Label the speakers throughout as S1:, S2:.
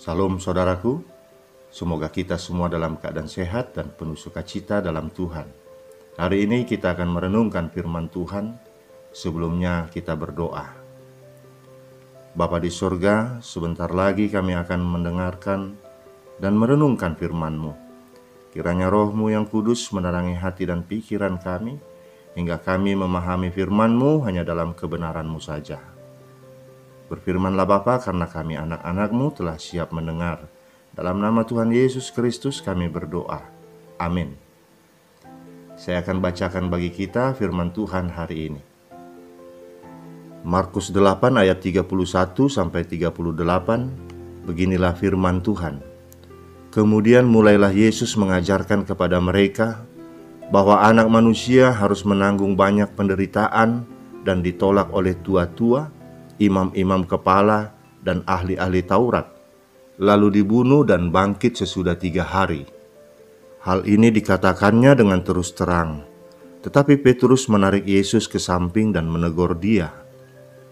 S1: Salam saudaraku, semoga kita semua dalam keadaan sehat dan penuh sukacita dalam Tuhan. Hari ini kita akan merenungkan firman Tuhan. Sebelumnya kita berdoa. Bapa di sorga, sebentar lagi kami akan mendengarkan dan merenungkan firman-Mu. Kiranya Roh-Mu yang kudus menerangi hati dan pikiran kami, hingga kami memahami firman-Mu hanya dalam kebenaran-Mu saja. Berfirmanlah Bapa, karena kami anak-anak-Mu telah siap mendengar. Dalam nama Tuhan Yesus Kristus kami berdoa. Amin. Saya akan bacakan bagi kita firman Tuhan hari ini. Markus 8 ayat 31-38, beginilah firman Tuhan. Kemudian mulailah Yesus mengajarkan kepada mereka bahwa anak manusia harus menanggung banyak penderitaan dan ditolak oleh tua-tua, imam-imam kepala, dan ahli-ahli Taurat, lalu dibunuh dan bangkit sesudah 3 hari. Hal ini dikatakannya dengan terus terang, tetapi Petrus menarik Yesus ke samping dan menegur dia.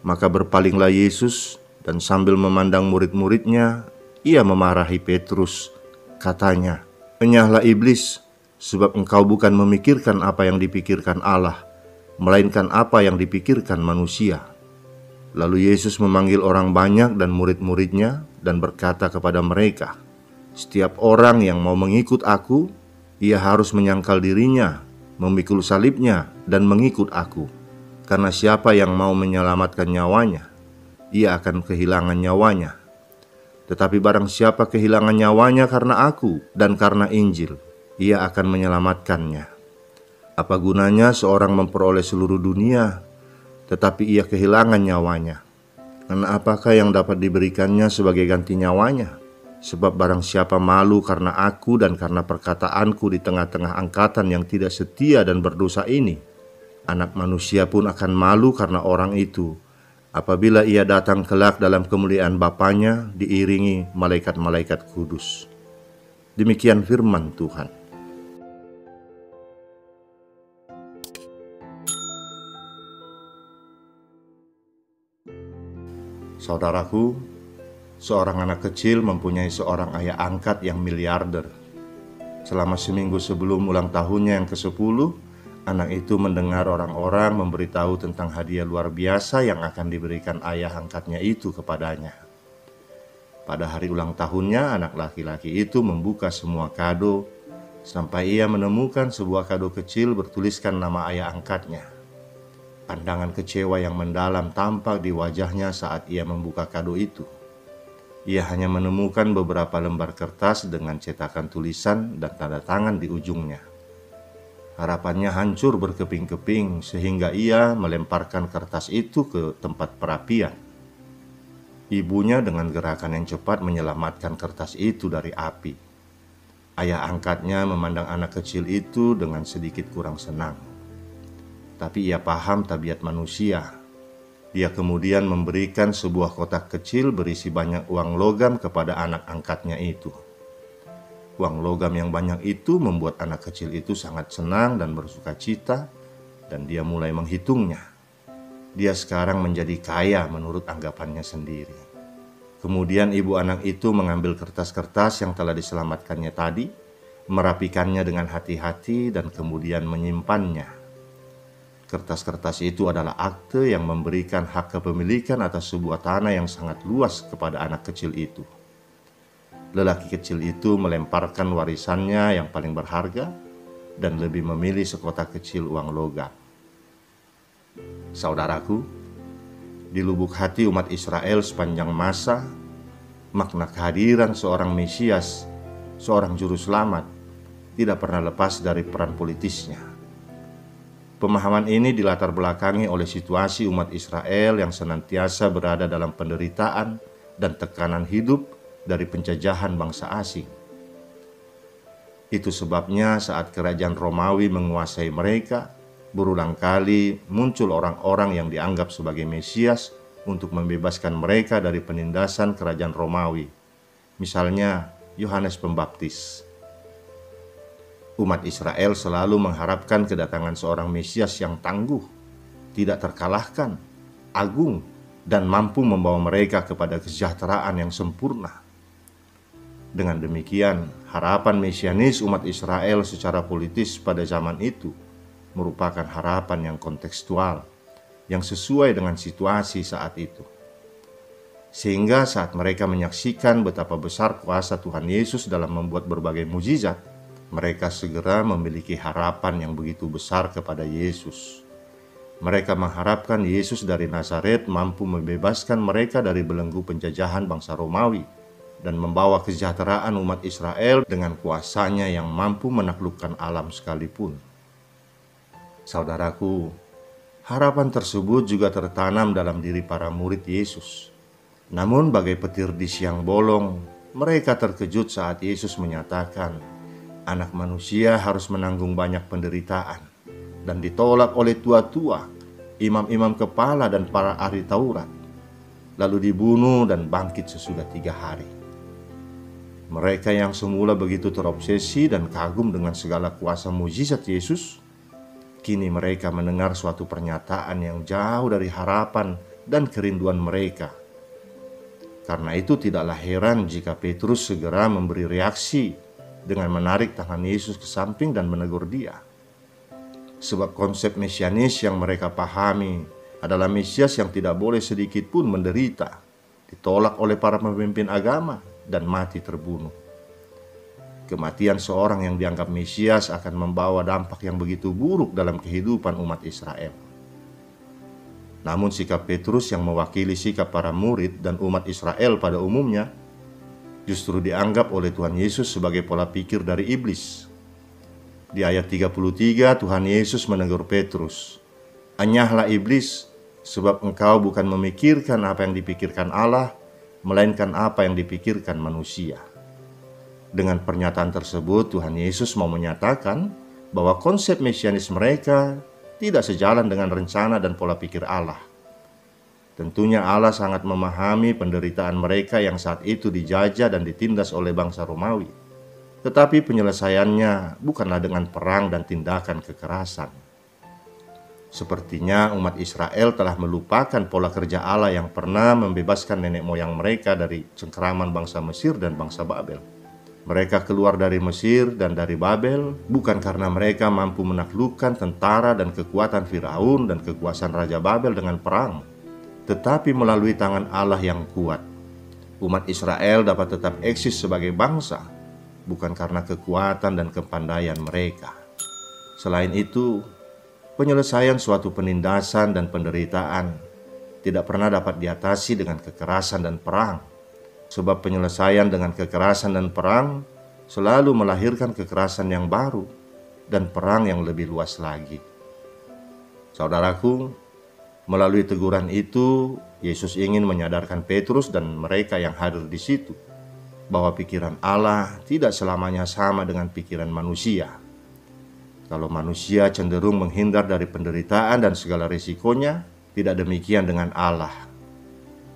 S1: Maka berpalinglah Yesus dan sambil memandang murid-muridnya, ia memarahi Petrus. Katanya, "Enyahlah iblis, sebab engkau bukan memikirkan apa yang dipikirkan Allah, melainkan apa yang dipikirkan manusia." Lalu Yesus memanggil orang banyak dan murid-muridnya dan berkata kepada mereka, "Setiap orang yang mau mengikut aku, ia harus menyangkal dirinya, memikul salibnya, dan mengikut aku. Karena siapa yang mau menyelamatkan nyawanya, ia akan kehilangan nyawanya. Tetapi barang siapa kehilangan nyawanya karena aku dan karena Injil, ia akan menyelamatkannya. Apa gunanya seorang memperoleh seluruh dunia, tetapi ia kehilangan nyawanya? Karena apakah yang dapat diberikannya sebagai ganti nyawanya? Sebab barang siapa malu karena aku dan karena perkataanku di tengah-tengah angkatan yang tidak setia dan berdosa ini, Anak Manusia pun akan malu karena orang itu, apabila ia datang kelak dalam kemuliaan Bapanya diiringi malaikat-malaikat kudus." Demikian firman Tuhan. Saudaraku, seorang anak kecil mempunyai seorang ayah angkat yang miliarder. Selama seminggu sebelum ulang tahunnya yang ke-10, anak itu mendengar orang-orang memberitahu tentang hadiah luar biasa yang akan diberikan ayah angkatnya itu kepadanya. Pada hari ulang tahunnya, anak laki-laki itu membuka semua kado sampai ia menemukan sebuah kado kecil bertuliskan nama ayah angkatnya. Pandangan kecewa yang mendalam tampak di wajahnya saat ia membuka kado itu. Ia hanya menemukan beberapa lembar kertas dengan cetakan tulisan dan tanda tangan di ujungnya. Harapannya hancur berkeping-keping sehingga ia melemparkan kertas itu ke tempat perapian. Ibunya dengan gerakan yang cepat menyelamatkan kertas itu dari api. Ayah angkatnya memandang anak kecil itu dengan sedikit kurang senang. Tapi ia paham tabiat manusia. Dia kemudian memberikan sebuah kotak kecil berisi banyak uang logam kepada anak angkatnya itu. Uang logam yang banyak itu membuat anak kecil itu sangat senang dan bersuka cita, dan dia mulai menghitungnya. Dia sekarang menjadi kaya menurut anggapannya sendiri. Kemudian ibu anak itu mengambil kertas-kertas yang telah diselamatkannya tadi, merapikannya dengan hati-hati dan kemudian menyimpannya. Kertas-kertas itu adalah akte yang memberikan hak kepemilikan atas sebuah tanah yang sangat luas kepada anak kecil itu. Lelaki kecil itu melemparkan warisannya yang paling berharga dan lebih memilih sekotak kecil uang logam. Saudaraku, di lubuk hati umat Israel sepanjang masa, makna kehadiran seorang Mesias, seorang juru selamat, tidak pernah lepas dari peran politisnya. Pemahaman ini dilatar belakangi oleh situasi umat Israel yang senantiasa berada dalam penderitaan dan tekanan hidup dari penjajahan bangsa asing. Itu sebabnya saat kerajaan Romawi menguasai mereka, berulang kali muncul orang-orang yang dianggap sebagai Mesias untuk membebaskan mereka dari penindasan kerajaan Romawi. Misalnya Yohanes Pembaptis. Umat Israel selalu mengharapkan kedatangan seorang Mesias yang tangguh, tidak terkalahkan, agung, dan mampu membawa mereka kepada kesejahteraan yang sempurna. Dengan demikian, harapan mesianis umat Israel secara politis pada zaman itu merupakan harapan yang kontekstual, yang sesuai dengan situasi saat itu. Sehingga saat mereka menyaksikan betapa besar kuasa Tuhan Yesus dalam membuat berbagai mukjizat, mereka segera memiliki harapan yang begitu besar kepada Yesus. Mereka mengharapkan Yesus dari Nazaret mampu membebaskan mereka dari belenggu penjajahan bangsa Romawi dan membawa kesejahteraan umat Israel dengan kuasanya yang mampu menaklukkan alam sekalipun. Saudaraku, harapan tersebut juga tertanam dalam diri para murid Yesus. Namun bagai petir di siang bolong, mereka terkejut saat Yesus menyatakan, Anak manusia harus menanggung banyak penderitaan dan ditolak oleh tua-tua, imam-imam kepala dan para ahli Taurat, lalu dibunuh dan bangkit sesudah 3 hari. Mereka yang semula begitu terobsesi dan kagum dengan segala kuasa mukjizat Yesus, kini mereka mendengar suatu pernyataan yang jauh dari harapan dan kerinduan mereka. Karena itu tidaklah heran jika Petrus segera memberi reaksi dengan menarik tangan Yesus ke samping dan menegur dia. Sebab konsep mesianis yang mereka pahami adalah Mesias yang tidak boleh sedikit pun menderita, ditolak oleh para pemimpin agama, dan mati terbunuh. Kematian seorang yang dianggap Mesias akan membawa dampak yang begitu buruk dalam kehidupan umat Israel. Namun sikap Petrus yang mewakili sikap para murid dan umat Israel pada umumnya justru dianggap oleh Tuhan Yesus sebagai pola pikir dari iblis. Di ayat 33 Tuhan Yesus menegur Petrus, "Anyahlah iblis, sebab engkau bukan memikirkan apa yang dipikirkan Allah, melainkan apa yang dipikirkan manusia." Dengan pernyataan tersebut, Tuhan Yesus mau menyatakan bahwa konsep mesianis mereka tidak sejalan dengan rencana dan pola pikir Allah. Tentunya Allah sangat memahami penderitaan mereka yang saat itu dijajah dan ditindas oleh bangsa Romawi. Tetapi penyelesaiannya bukanlah dengan perang dan tindakan kekerasan. Sepertinya umat Israel telah melupakan pola kerja Allah yang pernah membebaskan nenek moyang mereka dari cengkeraman bangsa Mesir dan bangsa Babel. Mereka keluar dari Mesir dan dari Babel bukan karena mereka mampu menaklukkan tentara dan kekuatan Firaun dan kekuasaan Raja Babel dengan perang, tetapi melalui tangan Allah yang kuat. Umat Israel dapat tetap eksis sebagai bangsa, bukan karena kekuatan dan kepandaian mereka. Selain itu, penyelesaian suatu penindasan dan penderitaan tidak pernah dapat diatasi dengan kekerasan dan perang, sebab penyelesaian dengan kekerasan dan perang selalu melahirkan kekerasan yang baru dan perang yang lebih luas lagi. Saudaraku, melalui teguran itu, Yesus ingin menyadarkan Petrus dan mereka yang hadir di situ bahwa pikiran Allah tidak selamanya sama dengan pikiran manusia. Kalau manusia cenderung menghindar dari penderitaan dan segala risikonya, tidak demikian dengan Allah.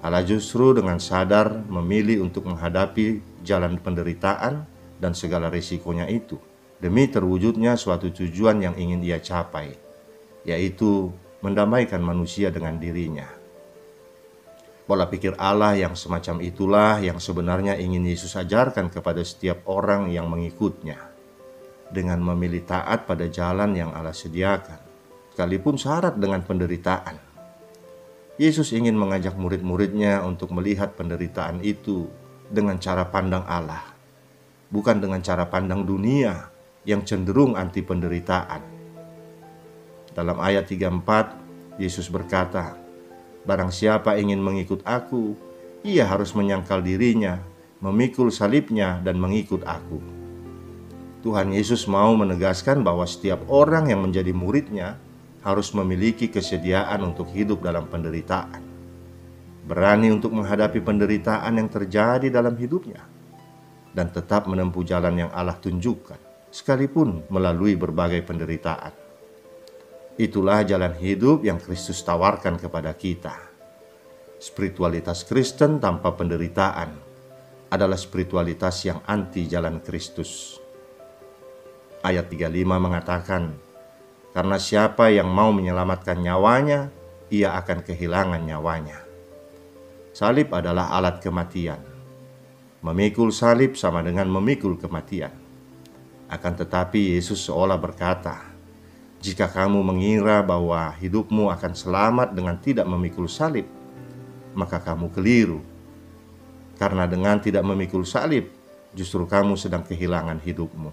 S1: Allah justru dengan sadar memilih untuk menghadapi jalan penderitaan dan segala risikonya itu, demi terwujudnya suatu tujuan yang ingin Ia capai, yaitu mendamaikan manusia dengan dirinya. Pola pikir Allah yang semacam itulah yang sebenarnya ingin Yesus ajarkan kepada setiap orang yang mengikutnya, dengan memilih taat pada jalan yang Allah sediakan, sekalipun syarat dengan penderitaan. Yesus ingin mengajak murid-muridnya untuk melihat penderitaan itu dengan cara pandang Allah, bukan dengan cara pandang dunia yang cenderung anti penderitaan. Dalam ayat 34, Yesus berkata, "Barang siapa ingin mengikut aku, ia harus menyangkal dirinya, memikul salibnya dan mengikut aku." Tuhan Yesus mau menegaskan bahwa setiap orang yang menjadi muridnya harus memiliki kesediaan untuk hidup dalam penderitaan, berani untuk menghadapi penderitaan yang terjadi dalam hidupnya, dan tetap menempuh jalan yang Allah tunjukkan, sekalipun melalui berbagai penderitaan. Itulah jalan hidup yang Kristus tawarkan kepada kita. Spiritualitas Kristen tanpa penderitaan adalah spiritualitas yang anti jalan Kristus. Ayat 35 mengatakan, "Karena siapa yang mau menyelamatkan nyawanya, ia akan kehilangan nyawanya." Salib adalah alat kematian. Memikul salib sama dengan memikul kematian. Akan tetapi Yesus seolah berkata, jika kamu mengira bahwa hidupmu akan selamat dengan tidak memikul salib, maka kamu keliru. Karena dengan tidak memikul salib, justru kamu sedang kehilangan hidupmu.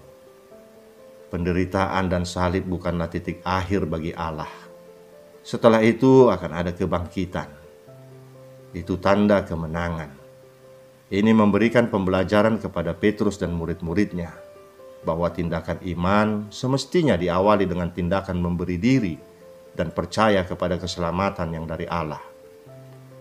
S1: Penderitaan dan salib bukanlah titik akhir bagi Allah. Setelah itu akan ada kebangkitan. Itu tanda kemenangan. Ini memberikan pembelajaran kepada Petrus dan murid-muridnya bahwa tindakan iman semestinya diawali dengan tindakan memberi diri dan percaya kepada keselamatan yang dari Allah,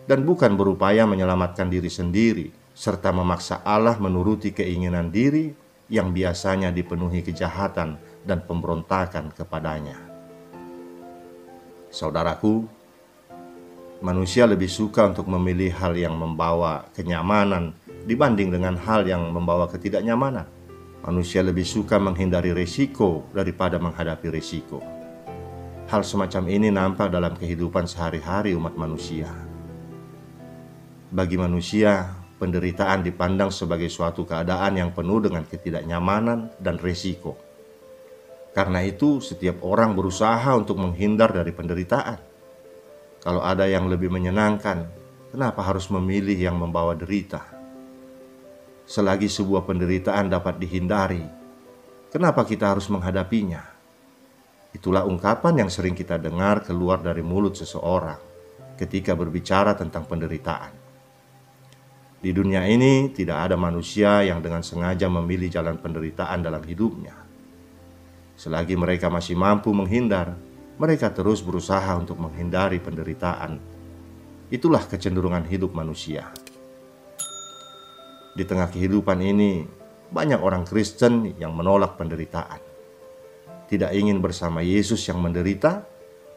S1: dan bukan berupaya menyelamatkan diri sendiri serta memaksa Allah menuruti keinginan diri yang biasanya dipenuhi kejahatan dan pemberontakan kepadanya. Saudaraku, manusia lebih suka untuk memilih hal yang membawa kenyamanan dibanding dengan hal yang membawa ketidaknyamanan. Manusia lebih suka menghindari risiko daripada menghadapi risiko. Hal semacam ini nampak dalam kehidupan sehari-hari umat manusia. Bagi manusia, penderitaan dipandang sebagai suatu keadaan yang penuh dengan ketidaknyamanan dan risiko. Karena itu, setiap orang berusaha untuk menghindar dari penderitaan. Kalau ada yang lebih menyenangkan, kenapa harus memilih yang membawa derita? Selagi sebuah penderitaan dapat dihindari, kenapa kita harus menghadapinya? Itulah ungkapan yang sering kita dengar keluar dari mulut seseorang ketika berbicara tentang penderitaan. Di dunia ini tidak ada manusia yang dengan sengaja memilih jalan penderitaan dalam hidupnya. Selagi mereka masih mampu menghindar, mereka terus berusaha untuk menghindari penderitaan. Itulah kecenderungan hidup manusia. Di tengah kehidupan ini, banyak orang Kristen yang menolak penderitaan. Tidak ingin bersama Yesus yang menderita,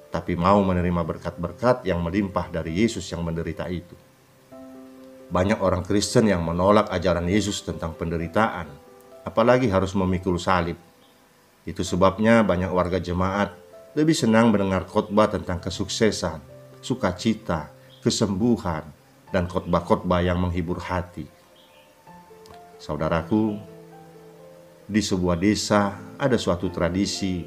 S1: tapi mau menerima berkat-berkat yang melimpah dari Yesus yang menderita itu. Banyak orang Kristen yang menolak ajaran Yesus tentang penderitaan, apalagi harus memikul salib. Itu sebabnya banyak warga jemaat lebih senang mendengar khotbah tentang kesuksesan, sukacita, kesembuhan, dan khotbah-khotbah yang menghibur hati. Saudaraku, di sebuah desa ada suatu tradisi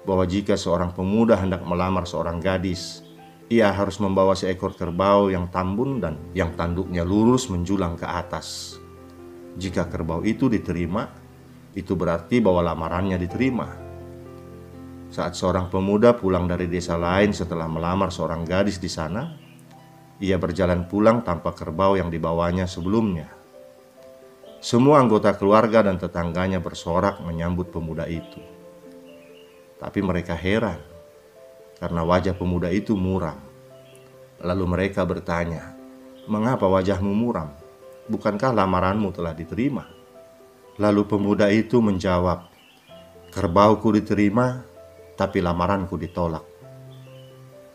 S1: bahwa jika seorang pemuda hendak melamar seorang gadis, ia harus membawa seekor kerbau yang tambun dan yang tanduknya lurus menjulang ke atas. Jika kerbau itu diterima, itu berarti bahwa lamarannya diterima. Saat seorang pemuda pulang dari desa lain setelah melamar seorang gadis di sana, ia berjalan pulang tanpa kerbau yang dibawanya sebelumnya. Semua anggota keluarga dan tetangganya bersorak menyambut pemuda itu. Tapi mereka heran karena wajah pemuda itu muram. Lalu mereka bertanya, "Mengapa wajahmu muram? Bukankah lamaranmu telah diterima?" Lalu pemuda itu menjawab, "Kerbauku diterima, tapi lamaranku ditolak."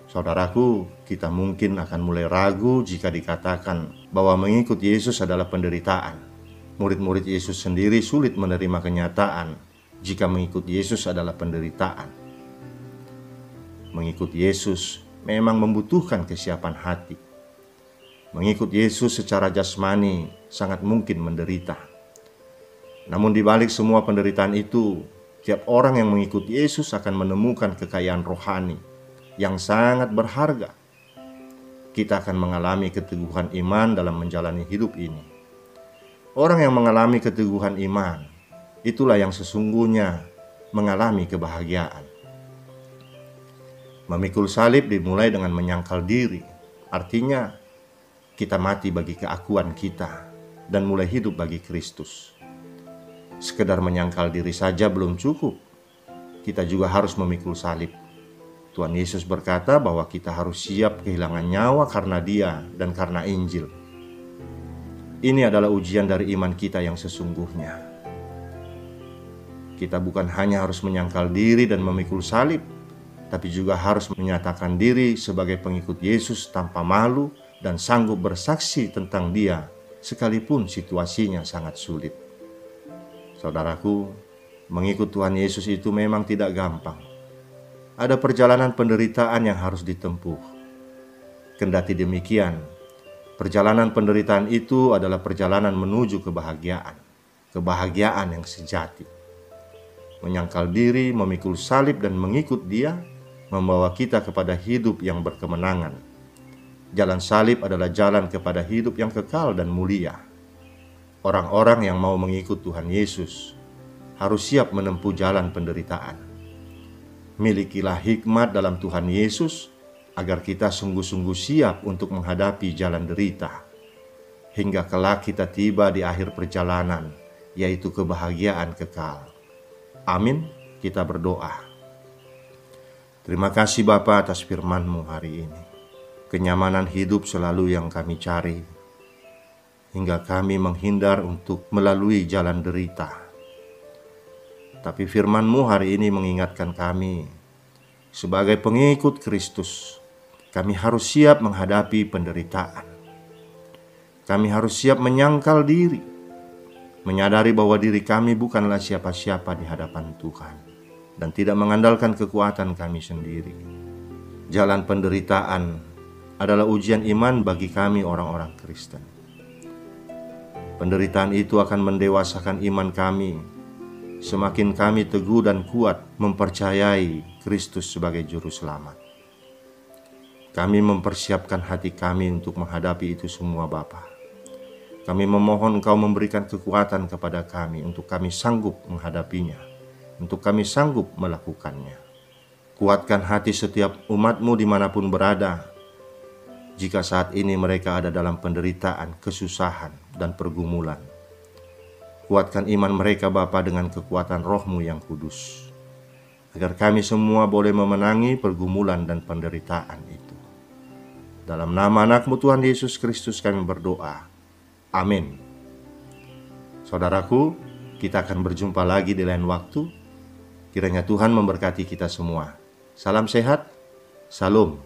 S1: Saudaraku, kita mungkin akan mulai ragu jika dikatakan bahwa mengikut Yesus adalah penderitaan. Murid-murid Yesus sendiri sulit menerima kenyataan jika mengikut Yesus adalah penderitaan. Mengikut Yesus memang membutuhkan kesiapan hati. Mengikut Yesus secara jasmani sangat mungkin menderita. Namun di balik semua penderitaan itu, tiap orang yang mengikut Yesus akan menemukan kekayaan rohani yang sangat berharga. Kita akan mengalami keteguhan iman dalam menjalani hidup ini. Orang yang mengalami keteguhan iman, itulah yang sesungguhnya mengalami kebahagiaan. Memikul salib dimulai dengan menyangkal diri. Artinya, kita mati bagi keakuan kita dan mulai hidup bagi Kristus. Sekedar menyangkal diri saja belum cukup. Kita juga harus memikul salib. Tuhan Yesus berkata bahwa kita harus siap kehilangan nyawa karena Dia dan karena Injil. Ini adalah ujian dari iman kita yang sesungguhnya. Kita bukan hanya harus menyangkal diri dan memikul salib, tapi juga harus menyatakan diri sebagai pengikut Yesus tanpa malu dan sanggup bersaksi tentang Dia, sekalipun situasinya sangat sulit. Saudaraku, mengikut Tuhan Yesus itu memang tidak gampang. Ada perjalanan penderitaan yang harus ditempuh. Kendati demikian, Perjalanan penderitaan itu adalah perjalanan menuju kebahagiaan, kebahagiaan yang sejati. Menyangkal diri, memikul salib dan mengikut Dia, membawa kita kepada hidup yang berkemenangan. Jalan salib adalah jalan kepada hidup yang kekal dan mulia. Orang-orang yang mau mengikut Tuhan Yesus harus siap menempuh jalan penderitaan. Milikilah hikmat dalam Tuhan Yesus, agar kita sungguh-sungguh siap untuk menghadapi jalan derita, hingga kelak kita tiba di akhir perjalanan, yaitu kebahagiaan kekal. Amin. Kita berdoa. Terima kasih Bapa atas firman-Mu hari ini. Kenyamanan hidup selalu yang kami cari, hingga kami menghindar untuk melalui jalan derita. Tapi firman-Mu hari ini mengingatkan kami, sebagai pengikut Kristus, kami harus siap menghadapi penderitaan. Kami harus siap menyangkal diri, menyadari bahwa diri kami bukanlah siapa-siapa di hadapan Tuhan, dan tidak mengandalkan kekuatan kami sendiri. Jalan penderitaan adalah ujian iman bagi kami orang-orang Kristen. Penderitaan itu akan mendewasakan iman kami, semakin kami teguh dan kuat mempercayai Kristus sebagai Juru Selamat. Kami mempersiapkan hati kami untuk menghadapi itu semua Bapa. Kami memohon Engkau memberikan kekuatan kepada kami untuk kami sanggup menghadapinya, untuk kami sanggup melakukannya. Kuatkan hati setiap umat-Mu dimanapun berada, jika saat ini mereka ada dalam penderitaan, kesusahan, dan pergumulan. Kuatkan iman mereka Bapa dengan kekuatan Roh-Mu yang kudus, agar kami semua boleh memenangi pergumulan dan penderitaan itu. Dalam nama anak-Mu Tuhan Yesus Kristus kami berdoa. Amin. Saudaraku, kita akan berjumpa lagi di lain waktu. Kiranya Tuhan memberkati kita semua. Salam sehat, Salam.